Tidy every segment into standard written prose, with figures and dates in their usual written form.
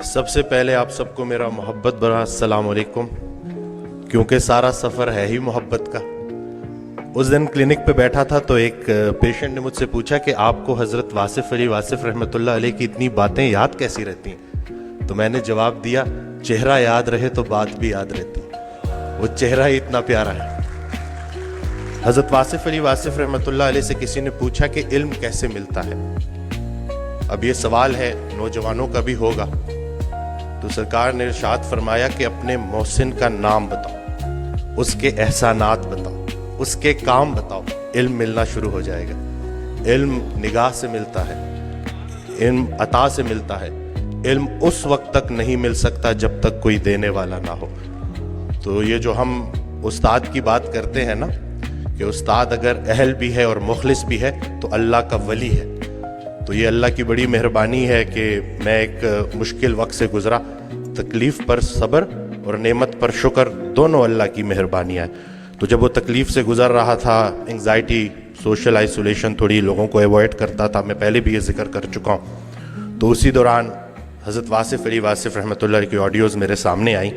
سب سے پہلے آپ سب کو میرا محبت بھرا السلام علیکم، کیونکہ سارا سفر ہے ہی محبت کا۔ اس دن کلینک پہ بیٹھا تھا تو ایک پیشنٹ نے مجھ سے پوچھا کہ آپ کو حضرت واصف علی واصف رحمۃ اللہ علیہ کی اتنی باتیں یاد کیسی رہتی ہیں؟ تو میں نے جواب دیا، چہرہ یاد رہے تو بات بھی یاد رہتی، وہ چہرہ ہی اتنا پیارا ہے۔ حضرت واصف علی واصف رحمۃ اللہ علیہ سے کسی نے پوچھا کہ علم کیسے ملتا ہے؟ اب یہ سوال ہے نوجوانوں کا بھی ہوگا، تو سرکار نے ارشاد فرمایا کہ اپنے محسن کا نام بتاؤ، اس کے احسانات بتاؤ، اس کے کام بتاؤ، علم ملنا شروع ہو جائے گا۔ علم نگاہ سے ملتا ہے، علم عطا سے ملتا ہے، علم اس وقت تک نہیں مل سکتا جب تک کوئی دینے والا نہ ہو۔ تو یہ جو ہم استاد کی بات کرتے ہیں نا کہ استاد اگر اہل بھی ہے اور مخلص بھی ہے تو اللہ کا ولی ہے، تو یہ اللہ کی بڑی مہربانی ہے کہ میں ایک مشکل وقت سے گزرا، تکلیف پر صبر اور نعمت پر شکر دونوں اللہ کی مہربانیاں ہیں۔ تو جب وہ تکلیف سے گزر رہا تھا، انگزائٹی، سوشل آئسولیشن، تھوڑی لوگوں کو ایوائڈ کرتا تھا، میں پہلے بھی یہ ذکر کر چکا ہوں، تو اسی دوران حضرت واصف علی واصف رحمۃ اللہ علیہ کی آڈیوز میرے سامنے آئیں،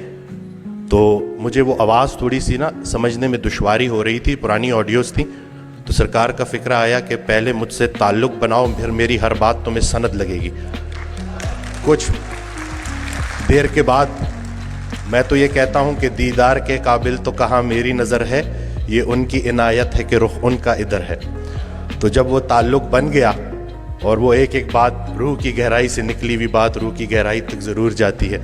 تو مجھے وہ آواز تھوڑی سی نا سمجھنے میں دشواری ہو رہی تھی، پرانی آڈیوز تھیں، تو سرکار کا فکرہ آیا کہ پہلے مجھ سے تعلق بناؤ، پھر میری ہر بات تمہیں سند لگے گی۔ کچھ دیر کے بعد میں تو یہ کہتا ہوں کہ دیدار کے قابل تو کہاں میری نظر ہے، یہ ان کی عنایت ہے کہ رخ ان کا ادھر ہے۔ تو جب وہ تعلق بن گیا اور وہ ایک ایک بات روح کی گہرائی سے نکلی ہوئی بات روح کی گہرائی تک ضرور جاتی ہے،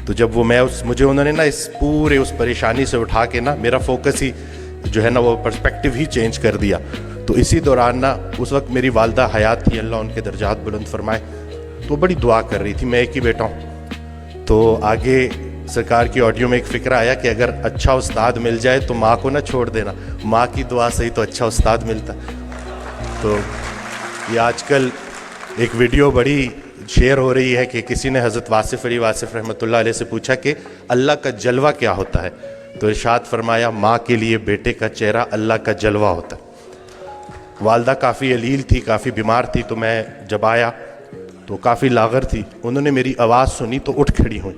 تو جب وہ مجھے انہوں نے نا اس پورے اس پریشانی سے اٹھا کے نا میرا فوکس ہی جو ہے نا وہ پرسپیکٹیو ہی چینج کر دیا۔ تو اسی دوران نا اس وقت میری والدہ حیات تھی، اللہ ان کے درجات بلند فرمائے، تو بڑی دعا کر رہی تھی، میں ایک ہی بیٹا ہوں۔ تو آگے سرکار کی آڈیو میں ایک فکرہ آیا کہ اگر اچھا استاد مل جائے تو ماں کو نہ چھوڑ دینا، ماں کی دعا سے ہی تو اچھا استاد ملتا۔ تو یہ آج کل ایک ویڈیو بڑی شیئر ہو رہی ہے کہ کسی نے حضرت واصف علی واصف رحمۃ اللہ علیہ سے پوچھا کہ اللہ کا جلوہ کیا ہوتا ہے؟ تو ارشاد فرمایا، ماں کے لیے بیٹے کا چہرہ اللہ کا جلوہ ہوتا ہے۔ والدہ کافی علیل تھی، کافی بیمار تھی، تو میں جب آیا تو کافی لاغر تھی، انہوں نے میری آواز سنی تو اٹھ کھڑی ہوئی،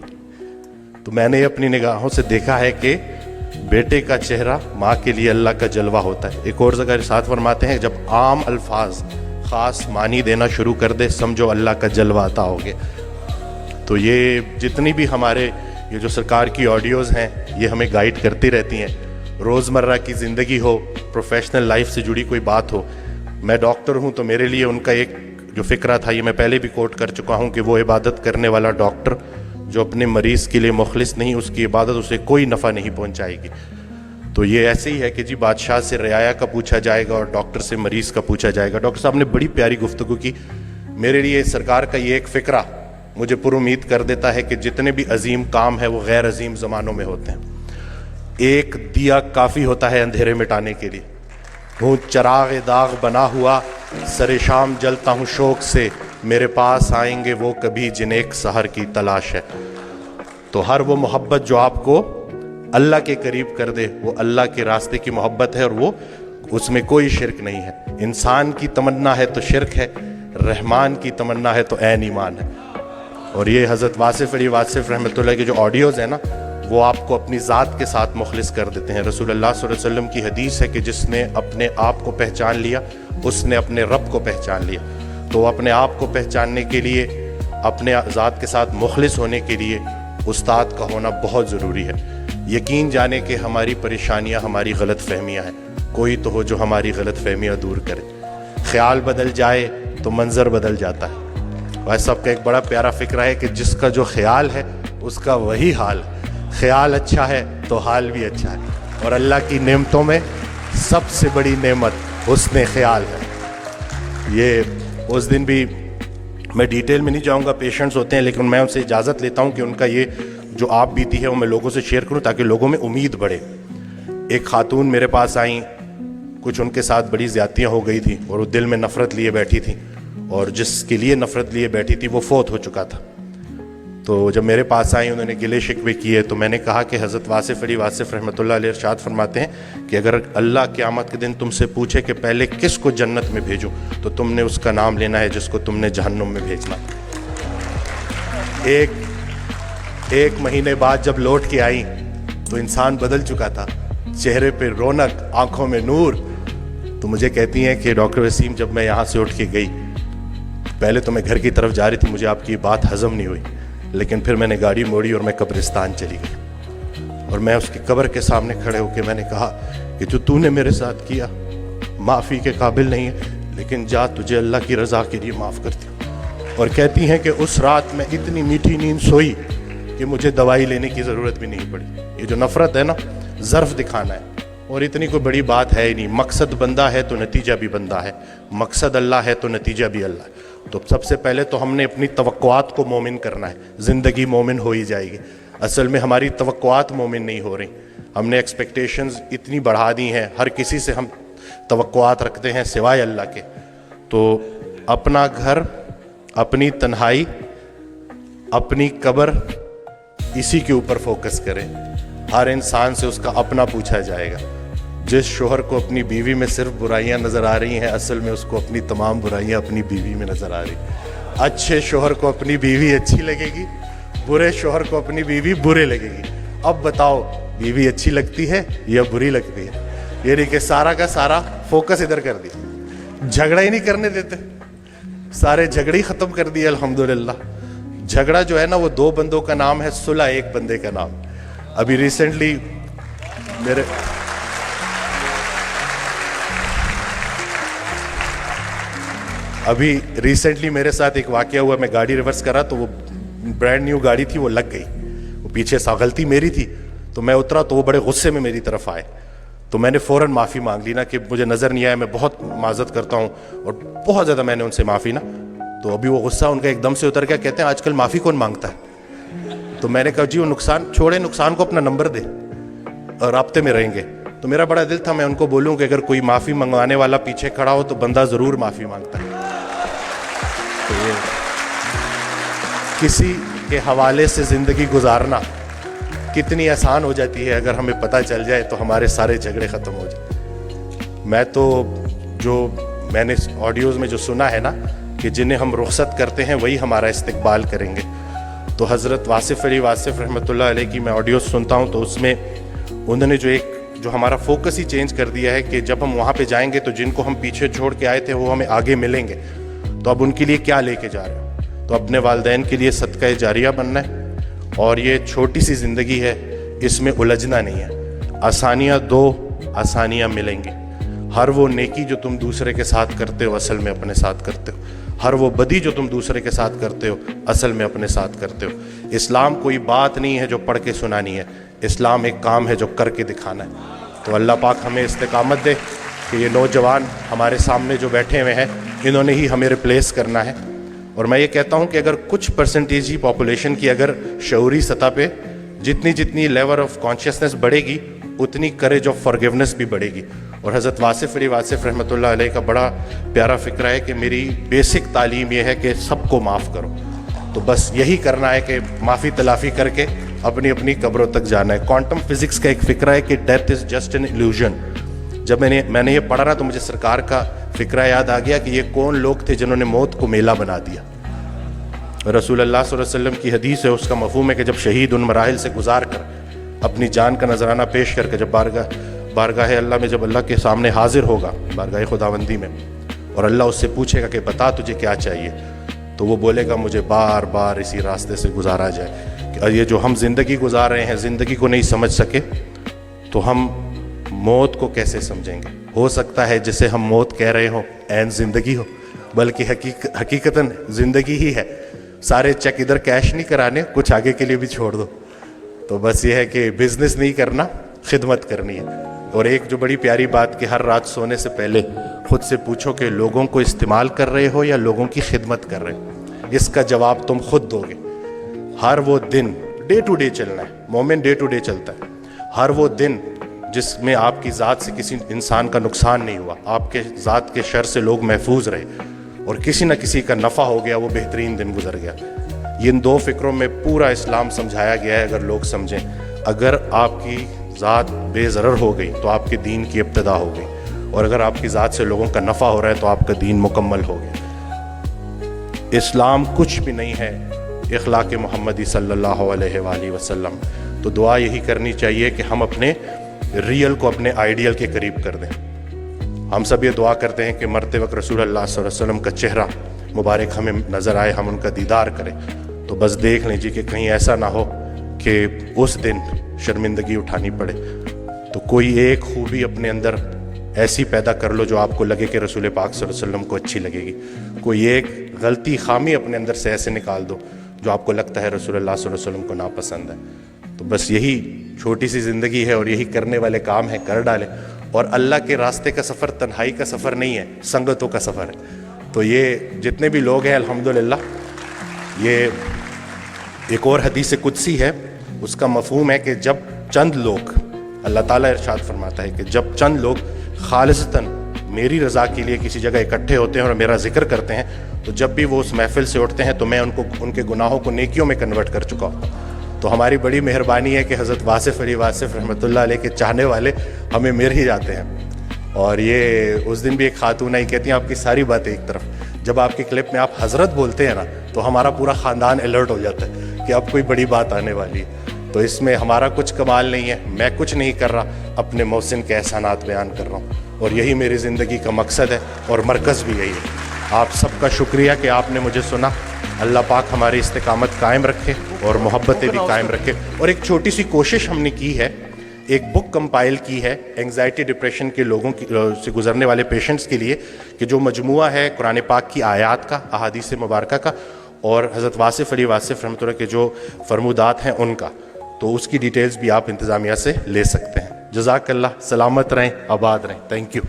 تو میں نے اپنی نگاہوں سے دیکھا ہے کہ بیٹے کا چہرہ ماں کے لیے اللہ کا جلوہ ہوتا ہے۔ ایک اور جگہ ارشاد فرماتے ہیں، جب عام الفاظ خاص معنی دینا شروع کر دے سمجھو اللہ کا جلوہ عطا ہو گیا۔ تو یہ جتنی بھی ہمارے یہ جو سرکار کی آڈیوز ہیں یہ ہمیں گائیڈ کرتی رہتی ہیں، روزمرہ کی زندگی ہو، پروفیشنل لائف سے جڑی کوئی بات ہو۔ میں ڈاکٹر ہوں تو میرے لیے ان کا ایک جو فکرہ تھا، یہ میں پہلے بھی کوٹ کر چکا ہوں کہ وہ عبادت کرنے والا ڈاکٹر جو اپنے مریض کے لیے مخلص نہیں، اس کی عبادت اسے کوئی نفع نہیں پہنچائے گی۔ تو یہ ایسے ہی ہے کہ جی بادشاہ سے رعایا کا پوچھا جائے گا اور ڈاکٹر سے مریض کا پوچھا جائے گا۔ ڈاکٹر صاحب نے بڑی پیاری گفتگو کی، میرے لیے سرکار کا یہ ایک فکرہ مجھے پر امید کر دیتا ہے کہ جتنے بھی عظیم کام ہیں وہ غیر عظیم زمانوں میں ہوتے ہیں۔ ایک دیا کافی ہوتا ہے اندھیرے مٹانے کے لیے، ہوں چراغ داغ بنا ہوا، سر شام جلتا ہوں شوق سے، میرے پاس آئیں گے وہ کبھی جنہیں ایک سحر کی تلاش ہے۔ تو ہر وہ محبت جو آپ کو اللہ کے قریب کر دے وہ اللہ کے راستے کی محبت ہے، اور وہ اس میں کوئی شرک نہیں ہے۔ انسان کی تمنا ہے تو شرک ہے، رحمان کی تمنا ہے تو عین ایمان ہے۔ اور یہ حضرت واصف علی واصف رحمۃ اللہ کی جو آڈیوز ہیں نا وہ آپ کو اپنی ذات کے ساتھ مخلص کر دیتے ہیں۔ رسول اللہ صلی اللہ علیہ وسلم کی حدیث ہے کہ جس نے اپنے آپ کو پہچان لیا اس نے اپنے رب کو پہچان لیا۔ تو اپنے آپ کو پہچاننے کے لیے، اپنے ذات کے ساتھ مخلص ہونے کے لیے استاد کا ہونا بہت ضروری ہے۔ یقین جانے کہ ہماری پریشانیاں ہماری غلط فہمیاں ہیں، کوئی تو ہو جو ہماری غلط فہمیاں دور کرے۔ خیال بدل جائے تو منظر بدل جاتا ہے۔ بھائی صاحب کا ایک بڑا پیارا فکرہ ہے کہ جس کا جو خیال ہے اس کا وہی حال ہے۔ خیال اچھا ہے تو حال بھی اچھا ہے، اور اللہ کی نعمتوں میں سب سے بڑی نعمت حسن خیال ہے۔ یہ اس دن بھی میں ڈیٹیل میں نہیں جاؤں گا، پیشنٹس ہوتے ہیں، لیکن میں ان سے اجازت لیتا ہوں کہ ان کا یہ جو آپ بیتی ہے وہ میں لوگوں سے شیئر کروں تاکہ لوگوں میں امید بڑھے۔ ایک خاتون میرے پاس آئیں، کچھ ان کے ساتھ بڑی زیادتیاں ہو گئی تھیں اور وہ دل میں نفرت لیے بیٹھی تھیں، اور جس کے لیے نفرت لیے بیٹھی تھی وہ فوت ہو چکا تھا۔ تو جب میرے پاس آئیں انہوں نے گلے شکوے کیے تو میں نے کہا کہ حضرت واصف علی واصف رحمۃ اللہ علیہ ارشاد فرماتے ہیں کہ اگر اللہ قیامت کے دن تم سے پوچھے کہ پہلے کس کو جنت میں بھیجوں تو تم نے اس کا نام لینا ہے جس کو تم نے جہنم میں بھیجنا. ایک مہینے بعد جب لوٹ کے آئیں تو انسان بدل چکا تھا, چہرے پہ رونق, آنکھوں میں نور. تو مجھے کہتی ہیں کہ ڈاکٹر وسیم جب میں یہاں سے اٹھ کے گئی, پہلے تو میں گھر کی طرف جا رہی تھی, مجھے آپ کی بات ہضم نہیں ہوئی, لیکن پھر میں نے گاڑی موڑی اور میں قبرستان چلی گئی اور میں اس کی قبر کے سامنے کھڑے ہو کے میں نے کہا کہ جو تو نے میرے ساتھ کیا معافی کے قابل نہیں ہے, لیکن جا تجھے اللہ کی رضا کے لیے معاف کرتی ہوں. اور کہتی ہیں کہ اس رات میں اتنی میٹھی نیند سوئی کہ مجھے دوائی لینے کی ضرورت بھی نہیں پڑی. یہ جو نفرت ہے نا, ظرف دکھانا ہے, اور اتنی کوئی بڑی بات ہے ہی نہیں. مقصد بندہ ہے تو نتیجہ بھی بندہ ہے, مقصد اللہ ہے تو نتیجہ بھی اللہ ہے. تو سب سے پہلے تو ہم نے اپنی توقعات کو مومن کرنا ہے, زندگی مومن ہو ہی جائے گی. اصل میں ہماری توقعات مومن نہیں ہو رہی, ہم نے ایکسپیکٹیشنز اتنی بڑھا دی ہیں, ہر کسی سے ہم توقعات رکھتے ہیں سوائے اللہ کے. تو اپنا گھر, اپنی تنہائی, اپنی قبر, اسی کے اوپر فوکس کریں. ہر انسان سے اس کا اپنا پوچھا جائے گا. جس شوہر کو اپنی بیوی میں صرف برائیاں نظر آ رہی ہیں, اصل میں اس کو اپنی تمام برائیاں اپنی بیوی میں نظر آ رہی ہیں. اچھے شوہر کو اپنی بیوی اچھی لگے گی, برے شوہر کو اپنی بیوی برے لگے گی. اب بتاؤ بیوی اچھی لگتی ہے یا بری لگتی ہے؟ یہ نہیں کہ سارا کا سارا فوکس ادھر کر دیا, جھگڑا ہی نہیں کرنے دیتے, سارے جھگڑے ہی ختم کر دیے الحمدللہ. جھگڑا جو ہے نا وہ دو بندوں کا نام ہے, صلح ایک بندے کا نام. ابھی ریسنٹلی میرے ساتھ ایک واقعہ ہوا. میں گاڑی ریورس کرا تو وہ برانڈ نیو گاڑی تھی, وہ لگ گئی. وہ پیچھے سا غلطی میری تھی, تو میں اترا تو وہ بڑے غصے میں میری طرف آئے. تو میں نے فوراً معافی مانگ لی نا کہ مجھے نظر نہیں آیا, میں بہت معذرت کرتا ہوں, اور بہت زیادہ میں نے ان سے معافی نا. تو ابھی وہ غصہ ان کا ایک دم سے اتر گیا. کہتے ہیں آج کل معافی کون مانگتا ہے؟ تو میں نے کہا جی وہ نقصان چھوڑے, نقصان کو اپنا نمبر دے اور رابطے میں رہیں گے. تو میرا بڑا دل تھا میں ان کو بولوں کہ اگر کوئی معافی منگوانے والا پیچھے کھڑا ہو تو بندہ ضرور معافی مانگتا ہے. تو یہ کسی کے حوالے سے زندگی گزارنا کتنی آسان ہو جاتی ہے, اگر ہمیں پتہ چل جائے تو ہمارے سارے جھگڑے ختم ہو جائیں. میں تو جو میں نے آڈیوز میں جو سنا ہے نا کہ جنہیں ہم رخصت کرتے ہیں وہی ہمارا استقبال کریں گے. تو حضرت واصف علی واصف رحمۃ اللہ علیہ کی میں آڈیوز سنتا ہوں تو اس میں انہوں نے جو ہمارا فوکس ہی چینج کر دیا ہے کہ جب ہم وہاں پہ جائیں گے تو جن کو ہم پیچھے چھوڑ کے آئے تھے وہ ہمیں آگے ملیں گے. تو اب ان کے لیے کیا لے کے جا رہے ہو؟ تو اپنے والدین کے لیے صدقہ جاریہ بننا ہے. اور یہ چھوٹی سی زندگی ہے, اس میں الجھنا نہیں ہے. آسانیاں دو, آسانیاں ملیں گی. ہر وہ نیکی جو تم دوسرے کے ساتھ کرتے ہو اصل میں اپنے ساتھ کرتے ہو. ہر وہ بدی جو تم دوسرے کے ساتھ کرتے ہو اصل میں اپنے ساتھ کرتے ہو. اسلام کوئی بات نہیں ہے جو پڑھ کے سنانی ہے, اسلام ایک کام ہے جو کر کے دکھانا ہے. تو اللہ پاک ہمیں استقامت دے کہ یہ نوجوان ہمارے سامنے جو بیٹھے ہوئے ہیں انہوں نے ہی ہمیں ریپلیس کرنا ہے. اور میں یہ کہتا ہوں کہ اگر کچھ پرسنٹیج ہی پاپولیشن کی اگر شعوری سطح پہ جتنی لیول آف کانشیسنس بڑھے گی اتنی کریج آف فارگیونیس بھی بڑھے گی. اور حضرت واصف علی واصف رحمۃ اللہ علیہ کا بڑا پیارا فکرہ ہے کہ میری بیسک تعلیم یہ ہے کہ سب کو معاف کرو. تو بس یہی کرنا ہے کہ معافی تلافی کر کے اپنی اپنی قبروں تک جانا ہے. کوانٹم فزکس کا ایک فکرہ ہے کہ death is just an illusion. جب میں نے یہ پڑھا نا تو مجھے سرکار کا فکرہ یاد آ گیا کہ یہ کون لوگ تھے جنہوں نے موت کو میلہ بنا دیا. رسول اللہ صلی اللہ علیہ وسلم کی حدیث ہے, اس کا مفہوم ہے کہ جب شہید ان مراحل سے گزار کر اپنی جان کا نذرانہ پیش کر کے جب بارگاہ اللہ میں جب اللہ کے سامنے حاضر ہوگا, بارگاہ خداوندی میں, اور اللہ اس سے پوچھے گا کہ بتا تجھے کیا چاہیے, تو وہ بولے گا مجھے بار بار اسی راستے سے گزارا جائے. کہ یہ جو ہم زندگی گزار رہے ہیں, زندگی کو نہیں سمجھ سکے تو ہم موت کو کیسے سمجھیں گے؟ ہو سکتا ہے جسے ہم موت کہہ رہے ہوں عین زندگی ہو, بلکہ حقیقتاً زندگی ہی ہے. سارے چیک ادھر کیش نہیں کرانے, کچھ آگے کے لیے بھی چھوڑ دو. تو بس یہ ہے کہ بزنس نہیں کرنا, خدمت کرنی ہے. اور ایک جو بڑی پیاری بات کہ ہر رات سونے سے پہلے خود سے پوچھو کہ لوگوں کو استعمال کر رہے ہو یا لوگوں کی خدمت کر رہے ہو. اس کا جواب تم خود دو گے. ہر وہ دن ڈے ٹو ڈے چلنا ہے, مومن ڈے ٹو ڈے چلتا ہے. ہر وہ دن جس میں آپ کی ذات سے کسی انسان کا نقصان نہیں ہوا, آپ کے ذات کے شر سے لوگ محفوظ رہے, اور کسی نہ کسی کا نفع ہو گیا, وہ بہترین دن گزر گیا. یہ ان دو فکروں میں پورا اسلام سمجھایا گیا ہے. اگر لوگ سمجھیں, اگر آپ کی ذات بے ضرر ہو گئی تو آپ کے دین کی ابتدا ہو گئی, اور اگر آپ کی ذات سے لوگوں کا نفع ہو رہا ہے تو آپ کا دین مکمل ہو گیا. اسلام کچھ بھی نہیں ہے اخلاق محمدی صلی اللہ علیہ وآلہ وسلم. تو دعا یہی کرنی چاہیے کہ ہم اپنے ریئل کو اپنے آئیڈیل کے قریب کر دیں. ہم سب یہ دعا کرتے ہیں کہ مرتے وقت رسول اللہ صلی اللہ علیہ وسلم کا چہرہ مبارک ہمیں نظر آئے, ہم ان کا دیدار کریں. تو بس دیکھ لیجیے کہ کہیں ایسا نہ ہو کہ اس دن شرمندگی اٹھانی پڑے. تو کوئی ایک خوبی اپنے اندر ایسی پیدا کر لو جو آپ کو لگے کہ رسول پاک صلی اللہ علیہ وسلم کو اچھی لگے گی. کوئی ایک غلطی خامی اپنے اندر سے ایسے نکال دو جو آپ کو لگتا ہے رسول اللہ صلی اللہ علیہ وسلم کو ناپسند ہے. تو بس یہی چھوٹی سی زندگی ہے اور یہی کرنے والے کام ہیں, کر ڈالیں. اور اللہ کے راستے کا سفر تنہائی کا سفر نہیں ہے, سنگتوں کا سفر ہے. تو یہ جتنے بھی لوگ ہیں الحمدللہ, یہ ایک اور حدیث قدسی ہے, اس کا مفہوم ہے کہ جب چند لوگ, اللہ تعالیٰ ارشاد فرماتا ہے کہ جب چند لوگ خالصتاً میری رضا کے لیے کسی جگہ اکٹھے ہوتے ہیں اور میرا ذکر کرتے ہیں, تو جب بھی وہ اس محفل سے اٹھتے ہیں تو میں ان کے گناہوں کو نیکیوں میں کنورٹ کر چکا ہوں. تو ہماری بڑی مہربانی ہے کہ حضرت واصف علی واصف رحمۃ اللہ علیہ کے چاہنے والے ہمیں مل ہی جاتے ہیں. اور یہ اس دن بھی ایک خاتون آئی, کہتی ہیں آپ کی ساری باتیں ایک طرف, جب آپ کی کلپ میں آپ حضرت بولتے ہیں نا تو ہمارا پورا خاندان الرٹ ہو جاتا ہے کہ اب کوئی بڑی بات آنے والی ہے. تو اس میں ہمارا کچھ کمال نہیں ہے, میں کچھ نہیں کر رہا, اپنے محسن کے احسانات بیان کر رہا ہوں, اور یہی میری زندگی کا مقصد ہے اور مرکز بھی یہی ہے. آپ سب کا شکریہ کہ آپ نے مجھے سنا. اللہ پاک ہماری استقامت قائم رکھے اور محبتیں بھی قائم رکھے. اور ایک چھوٹی سی کوشش ہم نے کی ہے, ایک بک کمپائل کی ہے اینگزائٹی ڈپریشن کے لوگوں سے گزرنے والے پیشنٹس کے لیے, کہ جو مجموعہ ہے قرآن پاک کی آیات کا, احادیث مبارکہ کا, اور حضرت واصف علی واصف رحمۃ اللہ کے جو فرمودات ہیں ان کا. تو اس کی ڈیٹیلز بھی آپ انتظامیہ سے لے سکتے ہیں. جزاک اللہ, سلامت رہیں, آباد رہیں. Thank you.